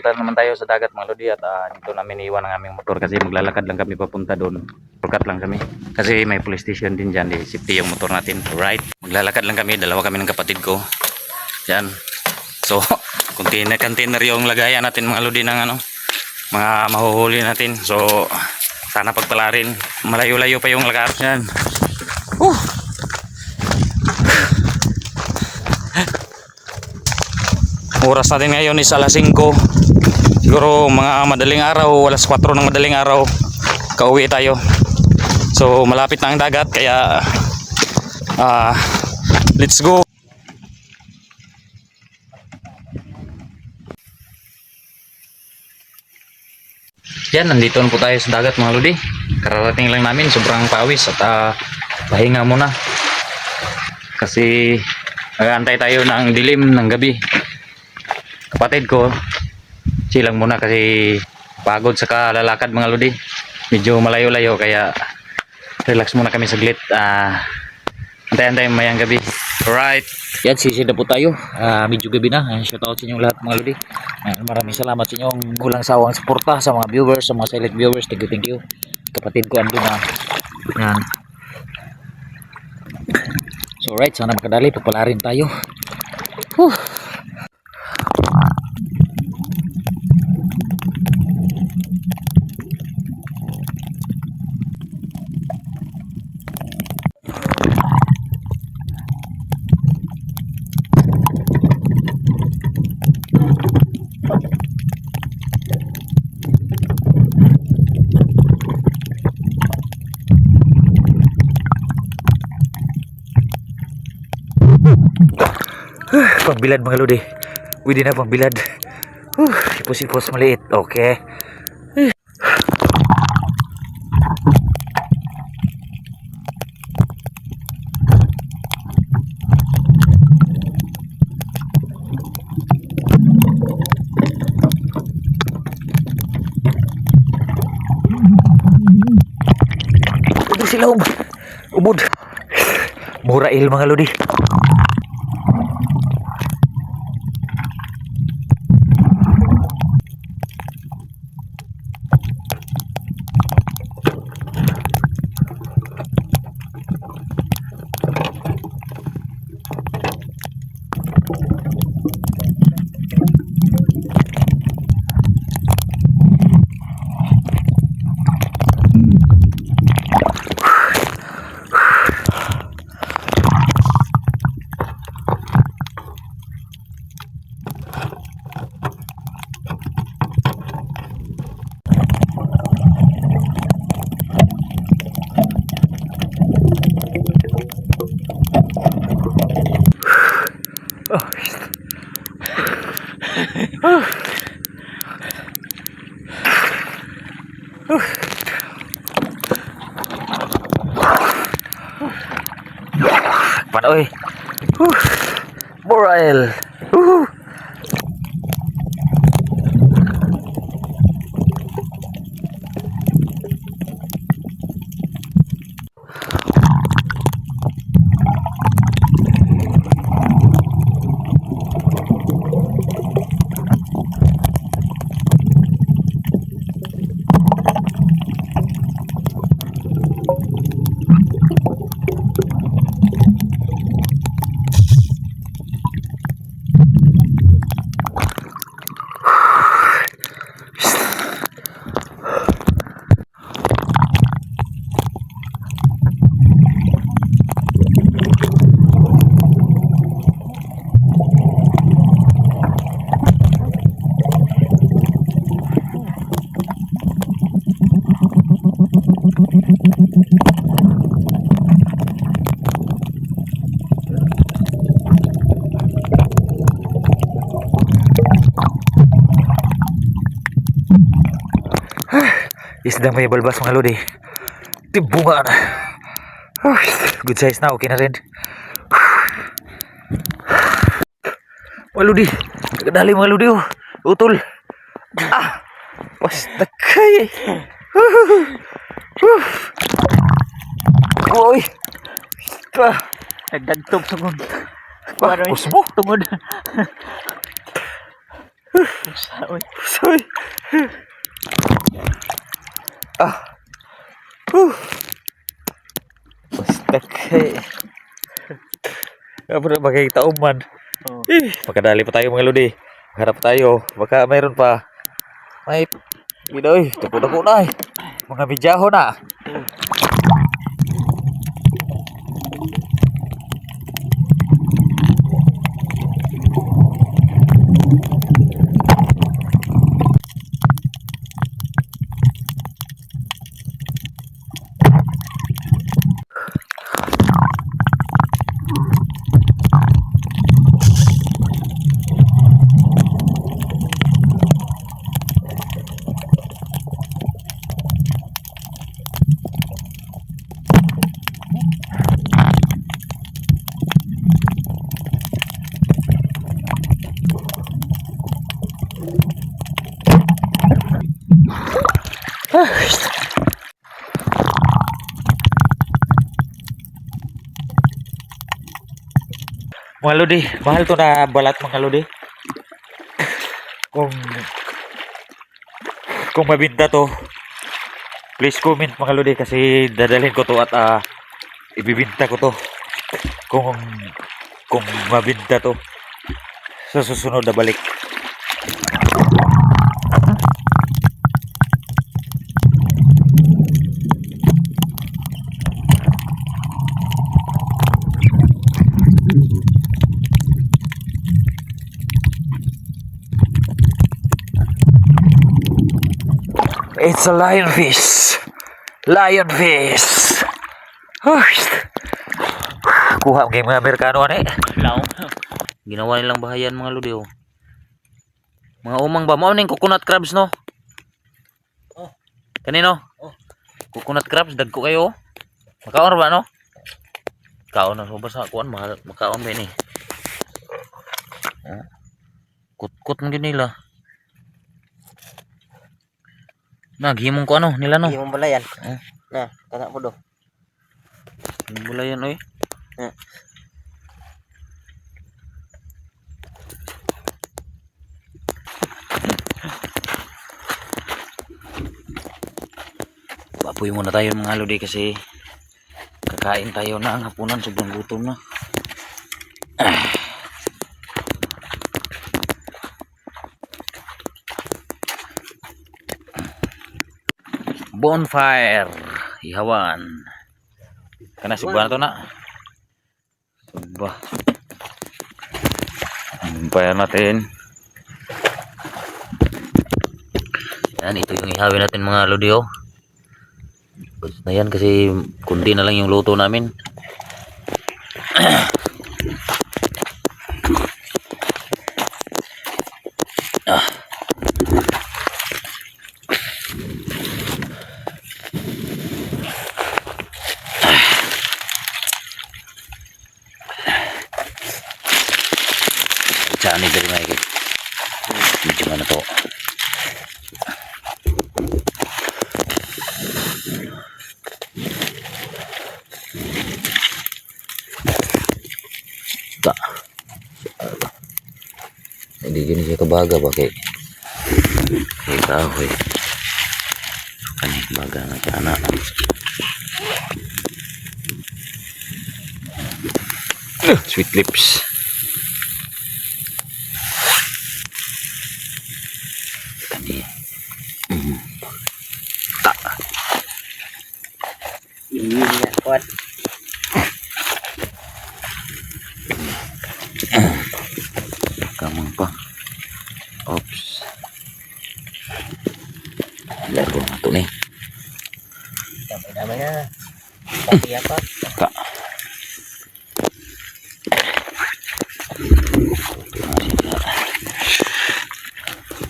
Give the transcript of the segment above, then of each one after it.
Punta naman tayo sa dagat mga lodi at dito namin iwan ang aming motor kasi maglalakad lang kami papunta doon. Shortcut lang kami. Kasi may police station din dyan. Safety yung motor natin. Alright. Maglalakad lang kami. Dalawa kami ng kapatid ko. Yan. So, container yung lagayan natin mga lodi ng mga mahuhuli natin. So, sana pagpalarin. Malayo-layo pa yung lagar. Yan. Oras natin ngayon is alas 5. Siguro mga madaling araw, alas 4 ng madaling araw kauwi tayo. So malapit na ang dagat kaya let's go. Yan, nandito na po tayo sa dagat mga lodi. Kararating lang namin, sobrang pawis at pahinga muna. Kasi nag-aantay tayo ng dilim ng gabi. Kapatid ko silang muna kasi pagod sa kalalakad mga lodi, medyo malayo-layo kaya relax muna kami saglit. Antay-antay mayang gabi. Alright, yan, sisid na po tayo. Medyo gabi na. Shout out sa inyong lahat mga lodi. Maraming salamat sa inyong walang sawang suporta sa mga viewers, sa mga silent viewers. Thank you. Kapatid ko ando na yan. So alright, sana makadali, pagpalarin tayo. Pagbilad mga lodi, pwede na pagbilad. Sipos-sipos maliit. Okay. Ito sila ubod. Murail mga lodi. Panoy. Morail. Isdang may balbas mga lodi. Tibungan. Good size na, okay na rin. Mga lodi, nagdali mga lodi. Utol. Basta kay. Uy. Nagdagtog tungod. Pus mo? Tungod. Sorry. Basta kay. Apa na bagay tauman. Makadali pa tayo mga lodi. Harap tayo. Baka mayroon pa. May Bidoy, dako-dako na eh. Mga bidyaho na. Mga lodi, mahal to na balat mga lodi. Kung mabinta to, please comment mga lodi kasi dadalhin ko to at ibibinta ko to. Kung mabinta to sa susunod na balik. It's a lionfish. Lionfish. Kuha ng mga Amerikano ano eh. Lao. Ginawa nilang bahayan mga lodi oh. Mga umang ba mao ning coconut crabs no? Oh. Kanino? Oh. Coconut crabs dagko kayo. Makaon ba no? Kaon na so basta kuan mahal makaon ba ni. Kut-kut man nila. Naghimong ko ano nila no? Himong balayan. Nah, kana po do. Bulayan oy. Baboy muna tayo mga lodi kasi kakain tayo na ang hapunan sobrang gutom na. Bonfire ihawan kana suba na to na suba bonfire natin yan ito yung ihawin natin mga lodi oh na yan kasi kundi na lang yung luto namin. Saan dari may kit medyo mana to tak hindi gini siya kabaga ba kay kahoy kanit baga na anak sweet lips kani tak Ini ya kuat. Kamang pa oops laro na to ni Damay-damay na. Tapi apa? kak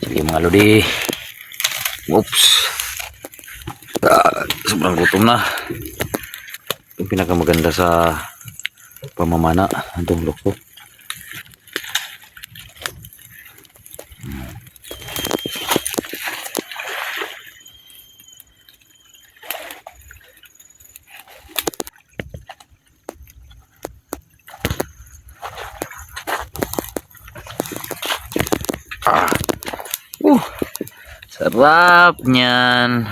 sige mga lodi oops sobrang gutom na yung pinakamaganda sa pamamana itong lukso Sarap niyan.